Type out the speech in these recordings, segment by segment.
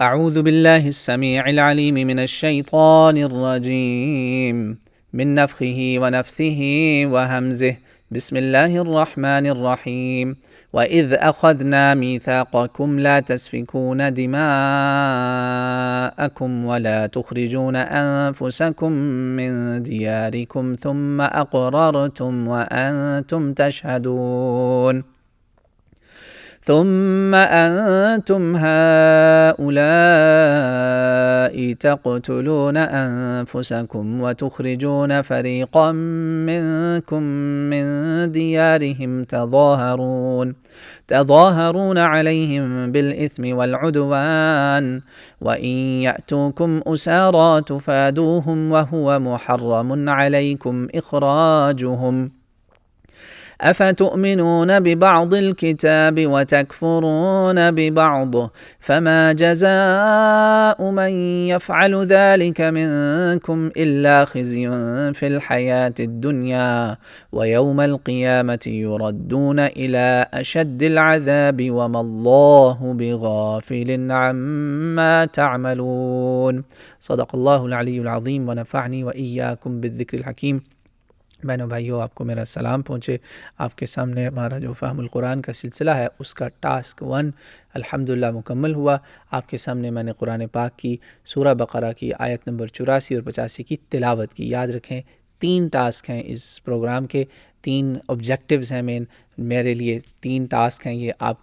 اعوذ باللہ السمیع العلیم من الشیطان الرجیم من نفخه ونفثه وہمزه بسم اللہ الرحمن الرحیم وَإِذْ أَخَذْنَا مِيثَاقَكُمْ لَا تَسْفِكُونَ دِمَاءَكُمْ وَلَا تُخْرِجُونَ أَنفُسَكُمْ مِنْ دِيَارِكُمْ ثُمَّ أَقْرَرْتُمْ وَأَنْتُمْ تَشْهَدُونَ ثم أنتم هؤلاء تقتلون أنفسكم وتخرجون فريقا منكم من ديارهم تظاهرون عليهم بالإثم والعدوان وإن يأتوكم أسارى تفادوهم وهو محرم عليكم إخراجهم أفتؤمنون ببعض الكتاب وتكفرون ببعض فما جزاء من يفعل ذلك منكم إلا خزي في الحياة الدنيا ويوم القيامة يردون إلى أشد العذاب وما الله بغافل عما تعملون صدق الله العلي العظيم ونفعني وإياكم بالذكر الحكيم۔ بہنوں بھائیوں، آپ کو میرا سلام پہنچے۔ آپ کے سامنے ہمارا جو فہم القرآن کا سلسلہ ہے اس کا ٹاسک 1 الحمدللہ مکمل ہوا۔ آپ کے سامنے میں نے قرآن پاک کی سورہ بقرہ کی آیت نمبر 84 اور 85 کی تلاوت کی۔ یاد رکھیں 3 ٹاسک ہیں اس پروگرام کے، 3 آبجیکٹیوز ہیں میرے لیے، 3 ٹاسک ہیں یہ، آپ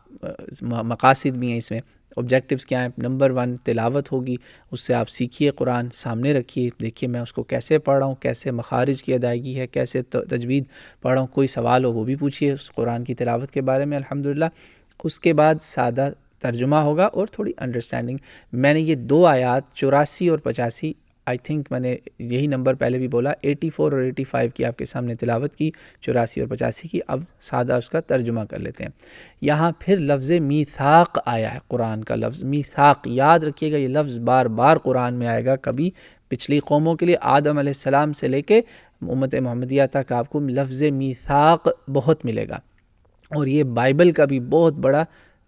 مقاصد بھی ہیں اس میں۔ آبجیکٹیوز کیا ہیں؟ نمبر 1 تلاوت ہوگی، اس سے آپ سیکھیے، قرآن سامنے رکھیے، دیکھیے میں اس کو کیسے پڑھ رہا ہوں، کیسے مخارج کی ادائیگی ہے، کیسے تجوید پڑھ رہا ہوں، کوئی سوال ہو وہ بھی پوچھیے اس قرآن کی تلاوت کے بارے میں الحمدللہ۔ اس کے بعد سادہ ترجمہ ہوگا اور تھوڑی انڈرسٹینڈنگ۔ میں نے یہ 2 آیات 84 اور 85 آئی تھنک میں نے یہی نمبر پہلے بھی بولا، 84 اور 85 کی آپ کے سامنے تلاوت کی، 84 اور 85 کی۔ اب سادہ اس کا ترجمہ کر لیتے ہیں۔ یہاں پھر لفظ میثاق آیا ہے، قرآن کا لفظ میثاق، یاد رکھیے گا یہ لفظ بار بار قرآن میں آئے گا۔ کبھی پچھلی قوموں کے لیے آدم علیہ السلام سے لے کے امت محمدیہ تک آپ کو لفظ میثاق بہت ملے گا، اور یہ بائبل کا بھی بہت بڑا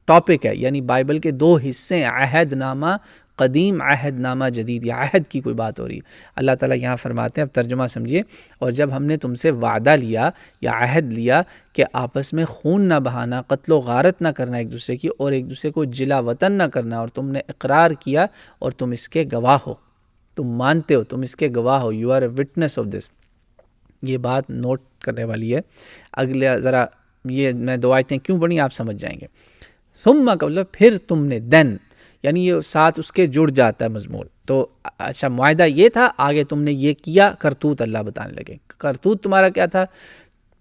ٹاپک ہے، یعنی بائبل کے 2 حصے ہیں، عہد نامہ قدیم، عہد نامہ جدید، یا عہد کی کوئی بات ہو رہی ہے۔ اللہ تعالیٰ یہاں فرماتے ہیں، اب ترجمہ سمجھیے، اور جب ہم نے تم سے وعدہ لیا یا عہد لیا کہ آپس میں خون نہ بہانا، قتل و غارت نہ کرنا ایک دوسرے کی، اور ایک دوسرے کو جلا وطن نہ کرنا، اور تم نے اقرار کیا اور تم اس کے گواہ ہو، تم مانتے ہو، تم اس کے گواہ ہو، you are a witness of this. یہ بات نوٹ کرنے والی ہے۔ اگلے ذرا یہ میں 2 آیتیں کیوں پڑھی آپ سمجھ جائیں گے۔ ثم قبل، پھر تم نے، دین یعنی یہ ساتھ اس کے جڑ جاتا ہے مضمون۔ تو اچھا معاہدہ یہ تھا، آگے تم نے یہ کیا، کرتوت اللہ بتانے لگے۔ کرتوت تمہارا کیا تھا؟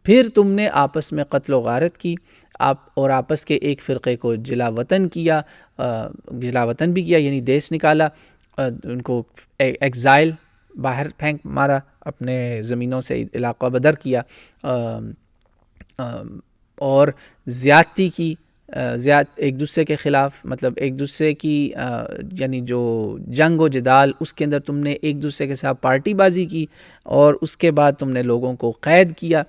پھر تم نے آپس میں قتل و غارت کی، اور آپس کے ایک فرقے کو جلا وطن کیا، جلا وطن بھی کیا یعنی دیس نکالا، ان کو ایگزائل باہر پھینک مارا، اپنے زمینوں سے علاقہ بدر کیا، اور زیادتی کی، ایک دوسرے کے خلاف، مطلب ایک دوسرے کی یعنی جو جنگ و جدال، اس کے اندر تم نے ایک دوسرے کے ساتھ پارٹی بازی کی، اور اس کے بعد تم نے لوگوں کو قید کیا،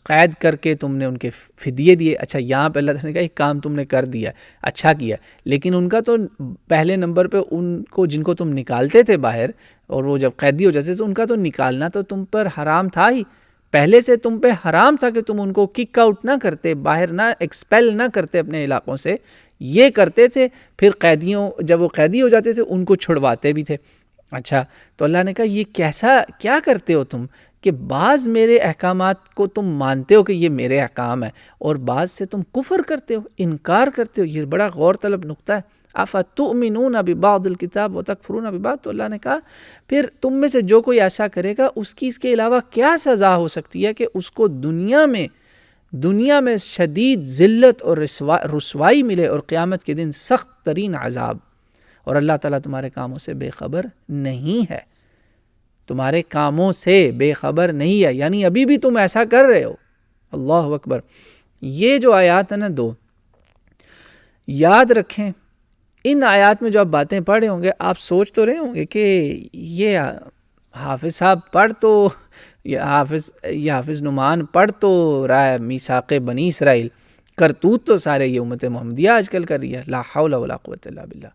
قید کر کے تم نے ان کے فدیے دیے۔ اچھا یہاں پہ اللہ تعالیٰ نے کہا ایک کام تم نے کر دیا، اچھا کیا، لیکن ان کا تو پہلے نمبر پہ ان کو جن کو تم نکالتے تھے باہر، اور وہ جب قیدی ہو جاتے تو ان کا تو نکالنا تو تم پر حرام تھا ہی، پہلے سے تم پہ حرام تھا کہ تم ان کو کک آؤٹ نہ کرتے، باہر نہ ایکسپیل نہ کرتے اپنے علاقوں سے، یہ کرتے تھے۔ پھر قیدیوں، جب وہ قیدی ہو جاتے تھے ان کو چھڑواتے بھی تھے۔ اچھا تو اللہ نے کہا یہ کیا کرتے ہو تم کہ بعض میرے احکامات کو تم مانتے ہو کہ یہ میرے احکام ہیں، اور بعض سے تم کفر کرتے ہو، انکار کرتے ہو۔ یہ بڑا غور طلب نقطہ ہے۔ افتؤمنون ببعض الکتاب وتکفرون ببعض، تو اللہ نے کہا پھر تم میں سے جو کوئی ایسا کرے گا اس کی اس کے علاوہ کیا سزا ہو سکتی ہے کہ اس کو دنیا میں شدید ذلت اور رسوائی ملے، اور قیامت کے دن سخت ترین عذاب۔ اور اللہ تعالیٰ تمہارے کاموں سے بے خبر نہیں ہے، تمہارے کاموں سے بے خبر نہیں ہے، یعنی ابھی بھی تم ایسا کر رہے ہو۔ اللہ اکبر۔ یہ جو آیات ہیں نا 2، یاد رکھیں ان آیات میں جو آپ باتیں پڑھ رہے ہوں گے، آپ سوچ تو رہے ہوں گے کہ یہ حافظ صاحب پڑھ تو، یہ حافظ نعمان پڑھ تو رہا ہے میثاق بنی اسرائیل، کرتوت تو سارے یہ امت محمدیہ آج کل کر رہی ہے، لا حول ولا قوت الا باللہ۔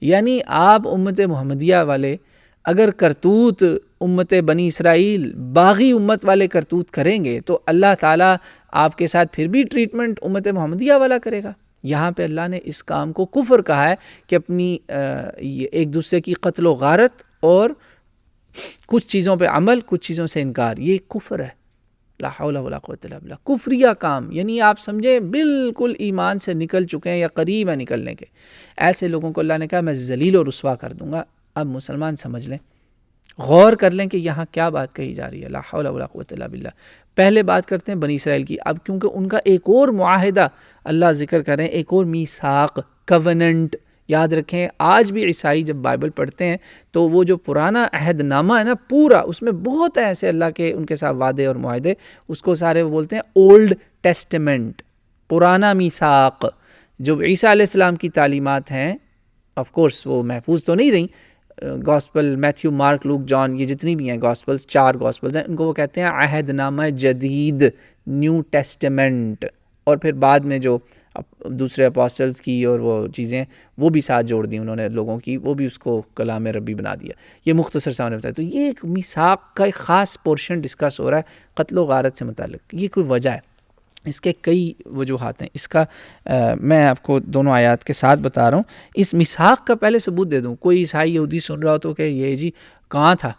یعنی آپ امت محمدیہ والے اگر کرتوت امت بنی اسرائیل باغی امت والے کرتوت کریں گے تو اللہ تعالیٰ آپ کے ساتھ پھر بھی ٹریٹمنٹ امت محمدیہ والا کرے گا. یہاں پہ اللہ نے اس کام کو کفر کہا ہے کہ اپنی ایک دوسرے کی قتل و غارت اور کچھ چیزوں پہ عمل کچھ چیزوں سے انکار، یہ کفر ہے. لا حول ولا قوت الا باللہ، کفریہ کام، یعنی آپ سمجھیں بالکل ایمان سے نکل چکے ہیں یا قریب ہیں نکلنے کے. ایسے لوگوں کو اللہ نے کہا میں ذلیل و رسوا کر دوں گا. اب مسلمان سمجھ لیں، غور کر لیں کہ یہاں کیا بات کہی جا رہی ہے. لا حول ولا قوت الا باللہ. پہلے بات کرتے ہیں بنی اسرائیل کی. اب کیونکہ ان کا ایک اور معاہدہ اللہ ذکر کریں، ایک اور میثاق، کووننٹ. یاد رکھیں آج بھی عیسائی جب بائبل پڑھتے ہیں تو وہ جو پرانا عہد نامہ ہے نا پورا، اس میں بہت ایسے اللہ کے ان کے ساتھ وعدے اور معاہدے، اس کو سارے وہ بولتے ہیں اولڈ ٹیسٹمنٹ، پرانا میثاق. جو عیسیٰ علیہ السلام کی تعلیمات ہیں آف کورس وہ محفوظ تو نہیں رہیں. گاسپل میتھیو، مارک، لوک، جان، یہ جتنی بھی ہیں گاسپلز، 4 گاسپلز ہیں، ان کو وہ کہتے ہیں عہد نامہ جدید، نیو ٹیسٹمنٹ. اور پھر بعد میں جو دوسرے اپوسٹلز کی اور وہ چیزیں وہ بھی ساتھ جوڑ دی انہوں نے لوگوں کی، وہ بھی اس کو کلام ربی بنا دیا. یہ مختصر سامنے بتایا. تو یہ ایک میثاق کا ایک خاص پورشن ڈسکس ہو رہا ہے قتل و غارت سے متعلق. یہ کوئی وجہ ہے، اس کے کئی وجوہات ہیں. اس کا میں آپ کو دونوں آیات کے ساتھ بتا رہا ہوں. اس میثاق کا پہلے ثبوت دے دوں. کوئی عیسائی یہودی سن رہا ہو تو کہ یہ جی کہاں تھا،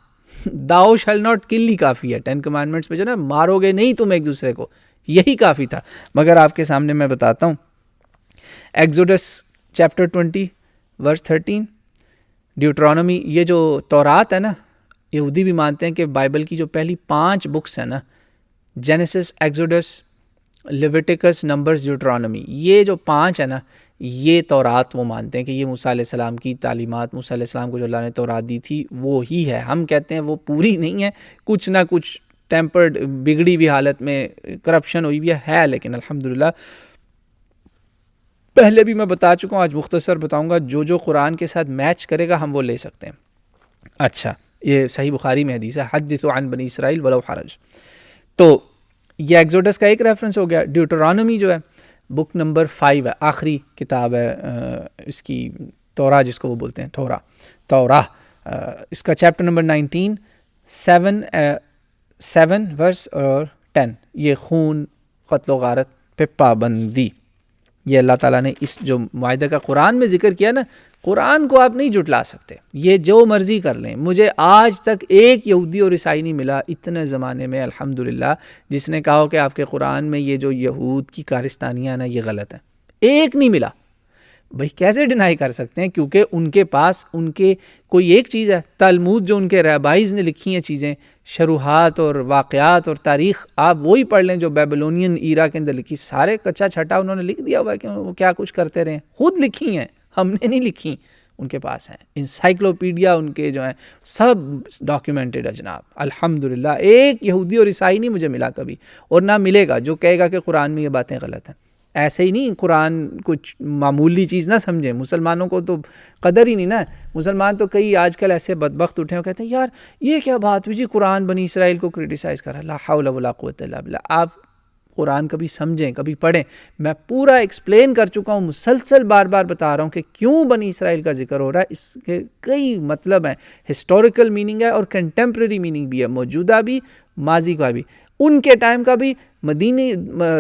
thou shall not kill ہی کافی ہے. 10 commandments میں جو نا مارو گے نہیں تم ایک دوسرے کو، یہی کافی تھا. مگر آپ کے سامنے میں بتاتا ہوں. ایگزوڈس چیپٹر 20 ورس 13، ڈیوٹرانومی، یہ جو تورات ہے نا، یہودی بھی مانتے ہیں کہ بائبل کی جو پہلی 5 بکس ہیں نا، جینیسس، ایگزوڈس، لیویٹیکس، نمبرز، ڈیوٹرانومی، یہ جو 5 ہے نا، یہ تورات وہ مانتے ہیں کہ یہ موسیٰ علیہ السلام کی تعلیمات، موسیٰ علیہ السلام کو جو اللہ نے تورات دی تھی وہ ہی ہے. ہم کہتے ہیں وہ پوری نہیں ہے، کچھ نہ کچھ ٹیمپرڈ، بگڑی ہوئی حالت میں، کرپشن ہوئی بھی ہے، لیکن الحمدللہ پہلے بھی میں بتا چکا ہوں، آج مختصر بتاؤں گا. جو قرآن کے ساتھ میچ کرے گا ہم وہ لے سکتے ہیں. اچھا، یہ صحیح بخاری میں حدیث ہے، حدثوا عن بنی اسرائیل ولو حرج. تو یہ ایگزوڈس کا ایک ریفرنس ہو گیا. ڈیوٹرانومی جو ہے بک نمبر 5 ہے، آخری کتاب ہے اس کی، تورا جس کو وہ بولتے ہیں، تورا. اس کا چیپٹر نمبر 19 7 ورس اور 10، یہ خون، قتل و غارت پہ پابندی. یہ اللہ تعالیٰ نے اس جو معاہدہ کا قرآن میں ذکر کیا نا، قرآن کو آپ نہیں جھٹلا سکتے، یہ جو مرضی کر لیں. مجھے آج تک ایک یہودی اور عیسائی نہیں ملا اتنے زمانے میں الحمدللہ جس نے کہا کہ آپ کے قرآن میں یہ جو یہود کی کارستانیاں نا یہ غلط ہیں. ایک نہیں ملا. بھئی کیسے ڈینائی کر سکتے ہیں؟ کیونکہ ان کے پاس ان کے کوئی ایک چیز ہے، تلمود جو ان کے رہبائز نے لکھی ہیں چیزیں، شروحات اور واقعات اور تاریخ، آپ وہی پڑھ لیں جو بیبلونین ایرا کے اندر لکھی. سارے کچا چھٹا انہوں نے لکھ دیا ہوا ہے کہ وہ کیا کچھ کرتے رہے، خود لکھی ہیں، ہم نے نہیں لکھی، ان کے پاس ہیں. انسائکلوپیڈیا ان کے جو ہیں سب ڈاکیومنٹڈ ہے جناب الحمدللہ. ایک یہودی اور عیسائی نہیں مجھے ملا کبھی، اور نہ ملے گا جو کہے گا کہ قرآن میں یہ باتیں غلط ہیں. ایسے ہی نہیں، قرآن کچھ معمولی چیز نہ سمجھیں. مسلمانوں کو تو قدر ہی نہیں نا. مسلمان تو کئی آج کل ایسے بدبخت اٹھے ہیں کہتے ہیں یار یہ کیا بات ہوئی جی، قرآن بنی اسرائیل کو کرٹیسائز کر رہا ہے. لا حول ولا قوت الا باللہ. آپ قرآن کبھی سمجھیں، کبھی پڑھیں. میں پورا ایکسپلین کر چکا ہوں، مسلسل بار بار بتا رہا ہوں کہ کیوں بنی اسرائیل کا ذکر ہو رہا ہے. اس کے کئی مطلب ہیں، ہسٹوریکل میننگ ہے اور کنٹمپریری میننگ بھی ہے، موجودہ بھی، ماضی کا بھی، ان کے ٹائم کا بھی، مدینی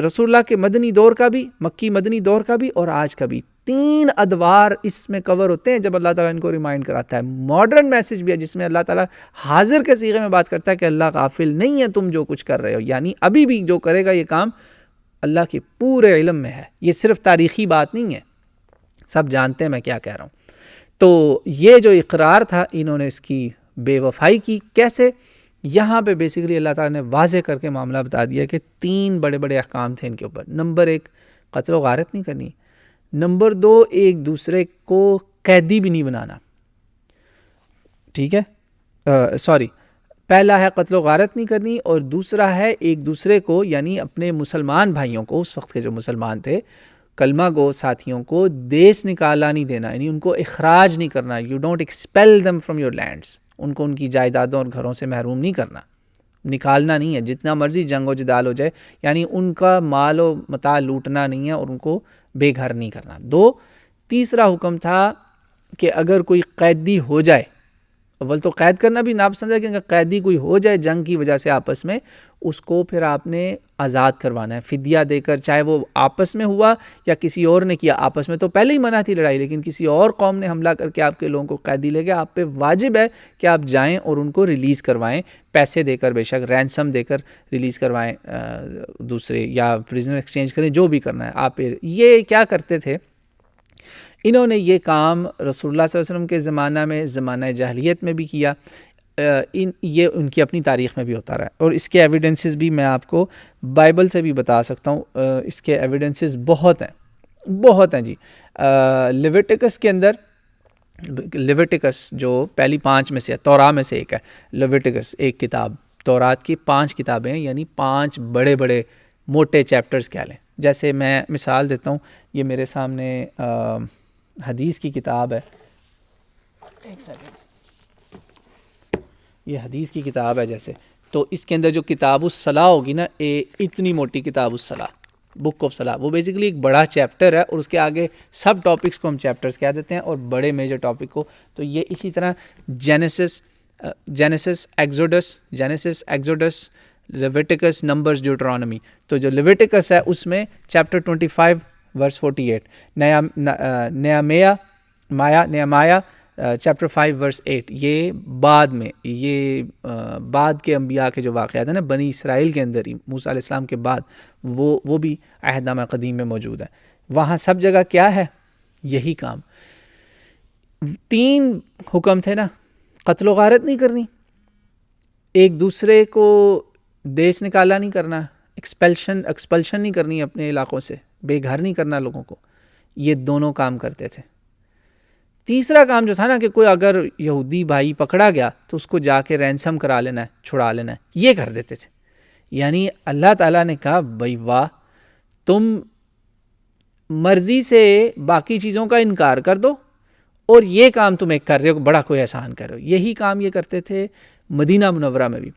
رسول اللہ کے مدنی دور کا بھی، مکی مدنی دور کا بھی، اور آج کا بھی. 3 ادوار اس میں کور ہوتے ہیں جب اللہ تعالیٰ ان کو ریمائنڈ کراتا ہے. ماڈرن میسج بھی ہے جس میں اللہ تعالیٰ حاضر کے صیغے میں بات کرتا ہے کہ اللہ غافل نہیں ہے تم جو کچھ کر رہے ہو. یعنی ابھی بھی جو کرے گا یہ کام اللہ کے پورے علم میں ہے. یہ صرف تاریخی بات نہیں ہے، سب جانتے ہیں میں کیا کہہ رہا ہوں. تو یہ جو اقرار تھا انہوں نے اس کی بے وفائی کی. کیسے؟ یہاں پہ بیسیکلی اللہ تعالیٰ نے واضح کر کے معاملہ بتا دیا کہ 3 بڑے بڑے احکام تھے ان کے اوپر. نمبر 1 قتل و غارت نہیں کرنی. نمبر 2 ایک دوسرے کو قیدی بھی نہیں بنانا. ٹھیک ہے، سوری، پہلا ہے قتل و غارت نہیں کرنی، اور دوسرا ہے ایک دوسرے کو یعنی اپنے مسلمان بھائیوں کو، اس وقت کے جو مسلمان تھے کلمہ گو ساتھیوں کو دیس نکالا نہیں دینا، یعنی ان کو اخراج نہیں کرنا. You don't expel them from your lands. ان کو ان کی جائیدادوں اور گھروں سے محروم نہیں کرنا، نکالنا نہیں ہے. جتنا مرضی جنگ و جدال ہو جائے، یعنی ان کا مال و متاع لوٹنا نہیں ہے اور ان کو بے گھر نہیں کرنا. 2 تیسرا حکم تھا کہ اگر کوئی قیدی ہو جائے، اول تو قید کرنا بھی ناپسند ہے، کہ اگر قیدی کوئی ہو جائے جنگ کی وجہ سے آپس میں، اس کو پھر آپ نے آزاد کروانا ہے فدیہ دے کر، چاہے وہ آپس میں ہوا یا کسی اور نے کیا. آپس میں تو پہلے ہی منع تھی لڑائی، لیکن کسی اور قوم نے حملہ کر کے آپ کے لوگوں کو قیدی لے گیا، آپ پہ واجب ہے کہ آپ جائیں اور ان کو ریلیز کروائیں، پیسے دے کر، بے شک رینسم دے کر ریلیز کروائیں دوسرے، یا پریزنر ایکسچینج کریں، جو بھی کرنا ہے آپ. یہ کیا کرتے تھے، انہوں نے یہ کام رسول اللہ صلی اللہ علیہ وسلم کے زمانہ میں، زمانہ جاہلیت میں بھی کیا، یہ ان کی اپنی تاریخ میں بھی ہوتا رہا ہے. اور اس کے ایویڈنسز بھی میں آپ کو بائبل سے بھی بتا سکتا ہوں. اس کے ایویڈنسز بہت ہیں جی. لیویٹکس کے اندر، لیویٹکس جو پہلی 5 میں سے ہے، توراہ میں سے ایک ہے لیویٹکس، ایک کتاب، تورات کی 5 کتابیں ہیں، یعنی 5 بڑے بڑے موٹے چیپٹرز کہہ لیں. جیسے میں مثال دیتا ہوں، یہ میرے سامنے حدیث کی کتاب ہے، ایک سیکنڈ، یہ حدیث کی کتاب ہے جیسے، تو اس کے اندر جو کتاب الصلاح ہوگی نا، اتنی موٹی کتاب الصلاح، بک آف صلاح، وہ بیسیکلی ایک بڑا چیپٹر ہے، اور اس کے آگے سب ٹاپکس کو ہم چیپٹرز کہہ دیتے ہیں، اور بڑے میجر ٹاپک کو. تو یہ اسی طرح جینیسس ایگزوڈس، لیویٹکس، نمبرز، ڈیوٹرانومی. تو جو لیویٹکس ہے اس میں چیپٹر 25 ورس 48، نہمایہ چیپٹر 5 ورس 8. یہ بعد میں، یہ بعد کے انبیاء کے جو واقعات ہیں نا بنی اسرائیل کے اندر ہی، موسیٰ علیہ السلام کے بعد، وہ بھی عہد نامہ قدیم میں موجود ہے. وہاں سب جگہ کیا ہے، یہی کام. 3 حکم تھے نا، قتل و غارت نہیں کرنی، ایک دوسرے کو دیش نکالا نہیں کرنا، ایکسپلشن نہیں کرنی اپنے علاقوں سے، بے گھر نہیں کرنا لوگوں کو. یہ دونوں کام کرتے تھے. تیسرا کام جو تھا نا، کہ کوئی اگر یہودی بھائی پکڑا گیا تو اس کو جا کے رینسم کرا لینا ہے، چھڑا لینا ہے، یہ کر دیتے تھے. یعنی اللہ تعالیٰ نے کہا بھائی واہ، تم مرضی سے باقی چیزوں کا انکار کر دو اور یہ کام تم ایک کر رہے ہو، بڑا کوئی احسان کر رہے ہو. یہی کام یہ کرتے تھے مدینہ منورہ میں بھی.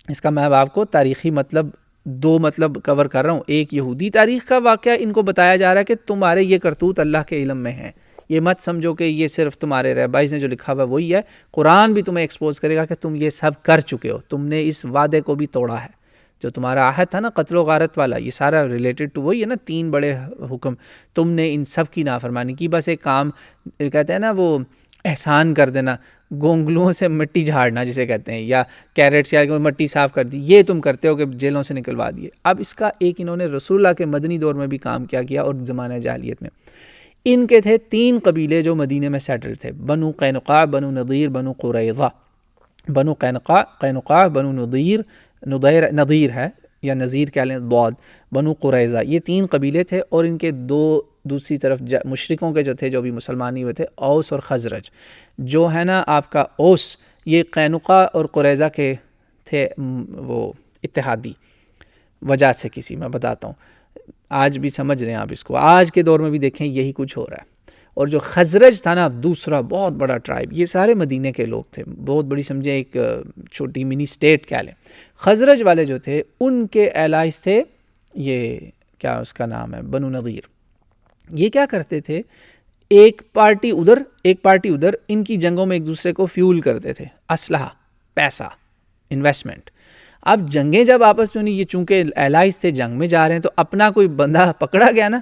اس کا میں آپ کو تاریخی مطلب 2 مطلب کور کر رہا ہوں. ایک یہودی تاریخ کا واقعہ ان کو بتایا جا رہا ہے کہ تمہارے یہ کرتوت اللہ کے علم میں ہیں، یہ مت سمجھو کہ یہ صرف تمہارے رہبائز نے جو لکھا ہوا ہے وہی ہے. قرآن بھی تمہیں ایکسپوز کرے گا کہ تم یہ سب کر چکے ہو، تم نے اس وعدے کو بھی توڑا ہے. جو تمہارا عہد تھا نا قتل و غارت والا، یہ سارا ریلیٹڈ ٹو وہی ہے نا، 3 بڑے حکم، تم نے ان سب کی نافرمانی کی. بس ایک کام کہتے ہیں نا وہ احسان کر دینا، گونگلوں سے مٹی جھاڑنا جسے کہتے ہیں، یا کیرٹس یا مٹی صاف کر دی، یہ تم کرتے ہو کہ جیلوں سے نکلوا دیے. اب اس کا ایک انہوں نے رسول اللہ کے مدنی دور میں بھی کام کیا اور زمانہ جاہلیت میں. ان کے تھے 3 قبیلے جو مدینے میں سیٹل تھے، بنو قینقاع، بنو نضیر، بنو قریظہ. بنو قینقاع، بنو نضیر ہے یا نذیر کہہ لیں ضاد، بنو قریظہ، یہ 3 قبیلے تھے. اور ان کے 2 دوسری طرف مشرکوں کے جو تھے، جو بھی مسلمانی ہوئے تھے، اوس اور خزرج. جو ہے نا آپ کا اوس، یہ قینقاع اور قریظہ کے تھے وہ اتحادی وجہ سے. کسی میں بتاتا ہوں، آج بھی سمجھ رہے ہیں آپ اس کو، آج کے دور میں بھی دیکھیں یہی کچھ ہو رہا ہے. اور جو خزرج تھا نا دوسرا بہت بڑا ٹرائب، یہ سارے مدینے کے لوگ تھے، بہت بڑی سمجھے ایک چھوٹی منی اسٹیٹ کہہ لیں. خزرج والے جو تھے ان کے ایلائز تھے، یہ کیا اس کا نام ہے، بنو نضیر. یہ کیا کرتے تھے، ایک پارٹی ادھر ایک پارٹی ادھر، ان کی جنگوں میں ایک دوسرے کو فیول کرتے تھے، اسلحہ، پیسہ، انویسٹمنٹ. اب جنگیں جب آپس میں یہ چونکہ ایلائز تھے، جنگ میں جا رہے ہیں، تو اپنا کوئی بندہ پکڑا گیا نا،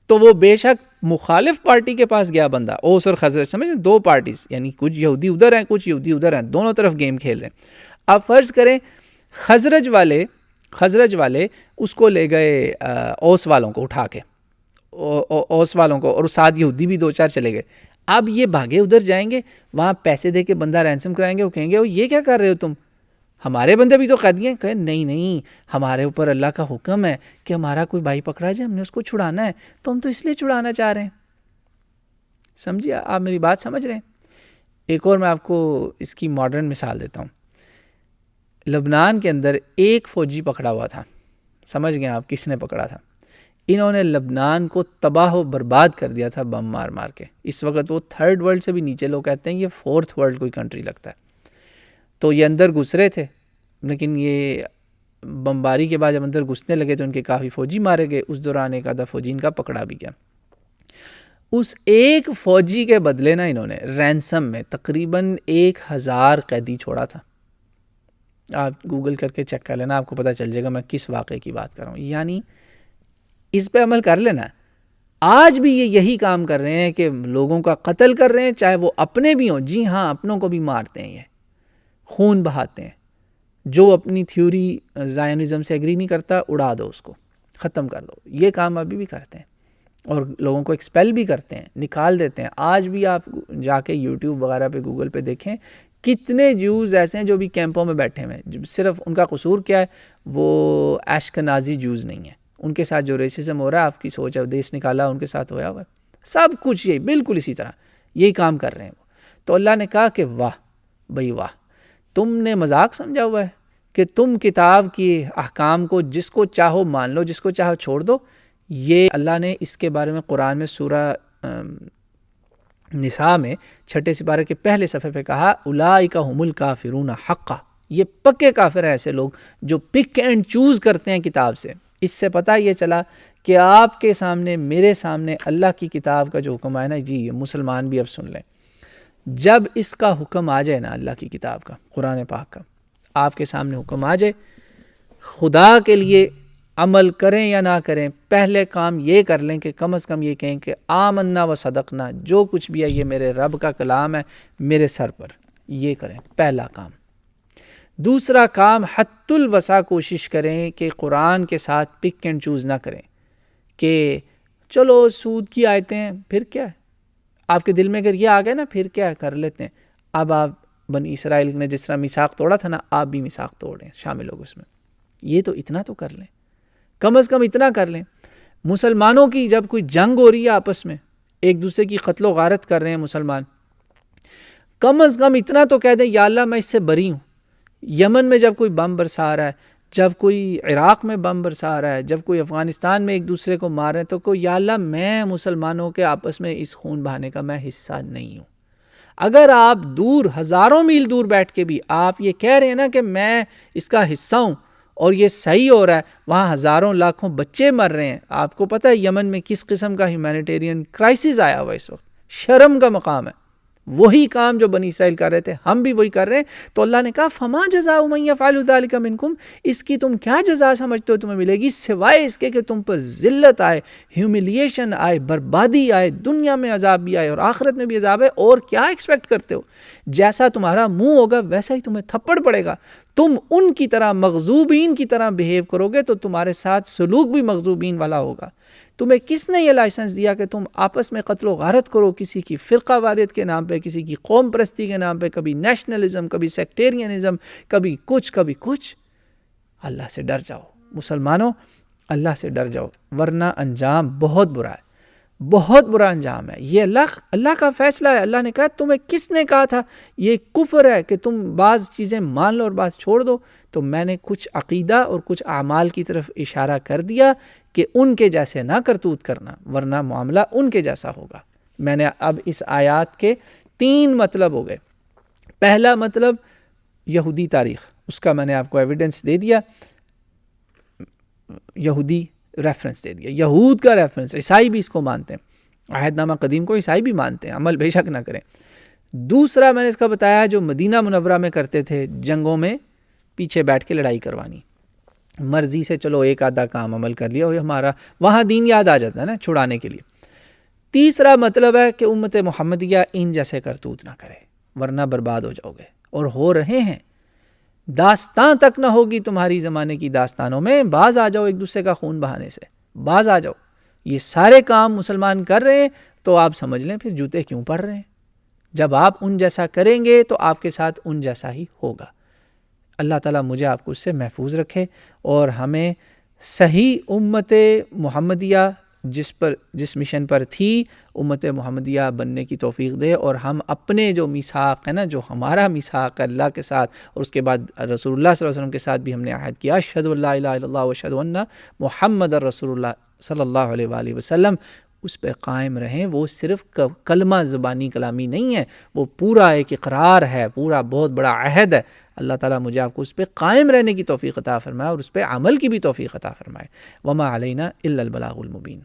تو وہ بے شک مخالف پارٹی کے پاس گیا بندہ، اوس اور خزرج، سمجھیں 2 پارٹیز، یعنی کچھ یہودی ادھر ہیں کچھ یہودی ادھر ہیں، دونوں طرف گیم کھیل رہے ہیں. اب فرض کریں خزرج والے اس کو لے گئے اوس والوں کو اٹھا کے، اوس والوں کو، اور ساتھ یہودی بھی 2-4 چلے گئے. اب یہ بھاگے ادھر جائیں گے، وہاں پیسے دے کے بندہ رینسم کرائیں گے، وہ کہیں گے وہ یہ کیا کر رہے ہو تم، ہمارے بندے بھی تو قیدی ہیں. کہیں نہیں، ہمارے اوپر اللہ کا حکم ہے کہ ہمارا کوئی بھائی پکڑا جائے، ہم نے اس کو چھڑانا ہے، تو ہم تو اس لیے چھڑانا چاہ رہے ہیں. سمجھیے آپ میری بات سمجھ رہے ہیں. ایک اور میں آپ کو اس کی ماڈرن مثال دیتا ہوں. لبنان کے اندر ایک فوجی پکڑا ہوا تھا، سمجھ گئے آپ کس نے پکڑا تھا. انہوں نے لبنان کو تباہ و برباد کر دیا تھا بم مار مار کے. اس وقت وہ 3rd ورلڈ سے بھی نیچے، لوگ کہتے ہیں یہ 4th ورلڈ کوئی کنٹری لگتا ہے. تو یہ اندر گھسرے تھے، لیکن یہ بمباری کے بعد جب اندر گھسنے لگے تو ان کے کافی فوجی مارے گئے. اس دوران ایک آدھا فوجی ان کا پکڑا بھی گیا. اس ایک فوجی کے بدلے نا انہوں نے رینسم میں تقریباً 1000 قیدی چھوڑا تھا. آپ گوگل کر کے چیک کر لینا، آپ کو پتہ چل جائے گا میں کس واقعے کی بات کر رہا ہوں. یعنی اس پہ عمل کر لینا. آج بھی یہ یہی کام کر رہے ہیں کہ لوگوں کا قتل کر رہے ہیں، چاہے وہ اپنے بھی ہوں. جی ہاں، اپنوں کو بھی مارتے ہیں، یہ خون بہاتے ہیں. جو اپنی تھیوری زائنزم سے ایگری نہیں کرتا اڑا دو، اس کو ختم کر دو. یہ کام ابھی بھی کرتے ہیں اور لوگوں کو ایکسپیل بھی کرتے ہیں، نکال دیتے ہیں. آج بھی آپ جا کے یوٹیوب وغیرہ پہ گوگل پہ دیکھیں کتنے جوز ایسے ہیں جو بھی کیمپوں میں بیٹھے ہوئے ہیں. صرف ان کا قصور کیا ہے؟ وہ اشکنازی جوز نہیں ہیں. ان کے ساتھ جو ریسزم ہو رہا ہے، آپ کی سوچ ہے دیش نکالا ان کے ساتھ ہوا ہوا ہے. سب کچھ یہی بالکل اسی طرح یہی کام کر رہے ہیں. تو اللہ نے کہا کہ واہ بھئی واہ، تم نے مذاق سمجھا ہوا ہے کہ تم کتاب کی احکام کو جس کو چاہو مان لو، جس کو چاہو چھوڑ دو. یہ اللہ نے اس کے بارے میں قرآن میں سورہ نساء میں 6 سپارے کے پہلے صفحے پہ کہا اولئک ھم الکافرون حقا. یہ پکے کافر ہیں ایسے لوگ جو پک اینڈ چوز کرتے ہیں کتاب سے. اس سے پتہ یہ چلا کہ آپ کے سامنے میرے سامنے اللہ کی کتاب کا جو حکم آئے نا، جی یہ مسلمان بھی اب سن لیں. جب اس کا حکم آ جائے نا، اللہ کی کتاب کا، قرآن پاک کا آپ کے سامنے حکم آ جائے، خدا کے لیے عمل کریں یا نہ کریں، پہلے کام یہ کر لیں کہ کم از کم یہ کہیں کہ آمنا و صدقنا، جو کچھ بھی ہے یہ میرے رب کا کلام ہے میرے سر پر. یہ کریں پہلا کام. دوسرا کام حت الوسع کوشش کریں کہ قرآن کے ساتھ پک اینڈ چوز نہ کریں کہ چلو سود کی آیتیں ہیں پھر کیا ہے. آپ کے دل میں اگر یہ آ گیا نا پھر کیا ہے کر لیتے ہیں. اب آپ بنی اسرائیل نے جس طرح میثاق توڑا تھا نا، آپ بھی میثاق توڑیں، شامل ہو اس میں. یہ تو اتنا تو کر لیں، کم از کم اتنا کر لیں. مسلمانوں کی جب کوئی جنگ ہو رہی ہے آپس میں، ایک دوسرے کی قتل و غارت کر رہے ہیں مسلمان، کم از کم اتنا تو کہہ دیں یا اللہ میں اس سے بری ہوں. یمن میں جب کوئی بم برسا رہا ہے، جب کوئی عراق میں بم برسا رہا ہے، جب کوئی افغانستان میں ایک دوسرے کو مار رہے ہیں، تو کوئی یا اللہ میں مسلمانوں کے آپس میں اس خون بہانے کا میں حصہ نہیں ہوں. اگر آپ دور ہزاروں میل دور بیٹھ کے بھی آپ یہ کہہ رہے ہیں نا کہ میں اس کا حصہ ہوں اور یہ صحیح ہو رہا ہے، وہاں ہزاروں لاکھوں بچے مر رہے ہیں. آپ کو پتہ ہے یمن میں کس قسم کا ہیومینیٹیرین کرائسس آیا ہوا اس وقت. شرم کا مقام ہے. وہی کام جو بنی اسرائیل کر رہے تھے ہم بھی وہی کر رہے ہیں. تو اللہ نے کہا فما جزاء من یفعل ذلک منکم، اس کی تم کیا جزا سمجھتے ہو تمہیں ملے گی سوائے اس کے کہ تم پر ذلت آئے، ہیوملیشن آئے، بربادی آئے، دنیا میں عذاب بھی آئے اور آخرت میں بھی عذاب ہے. اور کیا ایکسپیکٹ کرتے ہو؟ جیسا تمہارا منہ ہوگا ویسا ہی تمہیں تھپڑ پڑے گا. تم ان کی طرح مغضوبین کی طرح بہیو کرو گے تو تمہارے ساتھ سلوک بھی مغضوبین والا ہوگا. تمہیں کس نے یہ لائسنس دیا کہ تم آپس میں قتل و غارت کرو کسی کی فرقہ واریت کے نام پہ، کسی کی قوم پرستی کے نام پہ، کبھی نیشنلزم، کبھی سیکٹیرینزم، کبھی کچھ. اللہ سے ڈر جاؤ مسلمانوں، اللہ سے ڈر جاؤ، ورنہ انجام بہت برا ہے، بہت برا انجام ہے. یہ اللہ کا فیصلہ ہے. اللہ نے کہا تمہیں کس نے کہا تھا یہ کفر ہے کہ تم بعض چیزیں مان لو اور بعض چھوڑ دو؟ تو میں نے کچھ عقیدہ اور کچھ اعمال کی طرف اشارہ کر دیا کہ ان کے جیسے نہ کرتوت کرنا ورنہ معاملہ ان کے جیسا ہوگا. میں نے اب اس آیات کے 3 مطلب ہو گئے. پہلا مطلب یہودی تاریخ، اس کا میں نے آپ کو ایویڈنس دے دیا، یہودی ریفرنس دے دیا، یہود کا ریفرنس. عیسائی بھی اس کو مانتے ہیں، عہد نامہ قدیم کو عیسائی بھی مانتے ہیں، عمل بے شک نہ کریں. دوسرا میں نے اس کا بتایا جو مدینہ منورہ میں کرتے تھے، جنگوں میں پیچھے بیٹھ کے لڑائی کروانی، مرضی سے چلو ایک آدھا کام عمل کر لیا اور ہمارا وہاں دین یاد آ جاتا ہے نا چھڑانے کے لیے. تیسرا مطلب ہے کہ امت محمدیہ ان جیسے کرتوت نہ کرے ورنہ برباد ہو جاؤ گے، اور ہو رہے ہیں. داستان تک نہ ہوگی تمہاری زمانے کی داستانوں میں. باز آ جاؤ ایک دوسرے کا خون بہانے سے، باز آ جاؤ. یہ سارے کام مسلمان کر رہے ہیں تو آپ سمجھ لیں پھر جوتے کیوں پڑ رہے ہیں. جب آپ ان جیسا کریں گے تو آپ کے ساتھ ان جیسا ہی ہوگا. اللہ تعالیٰ مجھے آپ کو اس سے محفوظ رکھے اور ہمیں صحیح امت محمدیہ جس مشن پر تھی امت محمدیہ بننے کی توفیق دے، اور ہم اپنے جو میثاق ہے نا، جو ہمارا میثاق ہے اللہ کے ساتھ اور اس کے بعد رسول اللہ صلی اللہ علیہ وسلم کے ساتھ بھی ہم نے عہد کیا، اشہد ان لا الہ الا اللہ و اشہد ان محمد رسول اللہ صلی اللہ علیہ وآلہ وسلم، اس پہ قائم رہیں. وہ صرف کلمہ زبانی کلامی نہیں ہے، وہ پورا ایک اقرار ہے، پورا بہت بڑا عہد ہے. اللہ تعالیٰ مجھے آپ کو اس پہ قائم رہنے کی توفیق عطا فرمائے اور اس پہ عمل کی بھی توفیق عطا فرمائے. وما علینا الا البلاغ المبین.